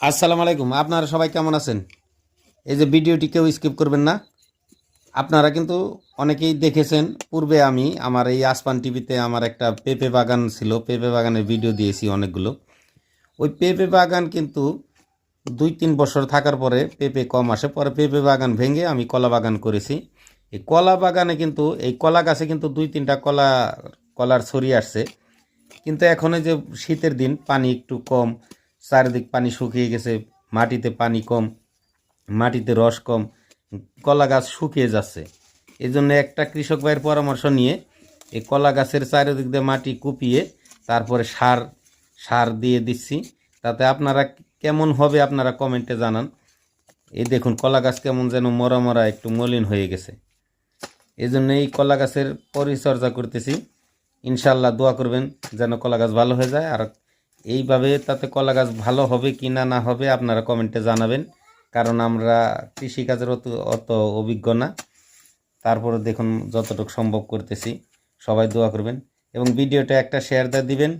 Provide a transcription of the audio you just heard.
আসসালামু আলাইকুম। আপনারা সবাই কেমন আছেন? এই যে ভিডিওটি কেউ স্কিপ করবেন না। আপনারা কিন্তু অনেকেই দেখেছেন, পূর্বে আমি আমার এই আসমান টিভিতে আমার একটা পেঁপে বাগান ছিল। পেঁপে বাগানের ভিডিও দিয়েছি অনেকগুলো। ওই পেঁপে বাগান কিন্তু 2-3 বছর থাকার পরে পেঁপে কম আসে, পরে পেঁপে বাগান ভেঙে আমি কলা বাগান করেছি। এই কলা বাগানে কিন্তু এই কলা গাছে কিন্তু 2-3টা কলার ছড়িয়ে আসছে। কিন্তু এখন এই যে শীতের দিন, পানি একটু কম, চারিদিক পানি শুকিয়ে গেছে, মাটিতে পানি কম, মাটিতে রস কম, কলা গাছ শুকিয়ে যাচ্ছে। এই জন্য একটা কৃষক ভাইয়ের পরামর্শ নিয়ে এই কলা গাছের চারিদিক দিয়ে মাটি কুপিয়ে তারপরে সার সার দিয়ে দিচ্ছি। তাতে আপনারা কেমন হবে আপনারা কমেন্টে জানান। এই দেখুন কলা গাছ কেমন যেন মরা মরা একটু মলিন হয়ে গেছে। এই জন্য এই কলা গাছের পরিচর্যা করতেছি। ইনশাল্লাহ দোয়া করবেন যেন কলা গাছ ভালো হয়ে যায়। আর এইভাবে তাতে কলা গাছ ভালো হবে কি না না হবে আপনারা কমেন্টে জানাবেন, কারণ আমরা কৃষিকাজের অত অত অভিজ্ঞ না। তারপরে দেখুন যতটুকু সম্ভব করতেছি। সবাই দোয়া করবেন এবং ভিডিওটা একটা শেয়ার দিয়ে দিবেন।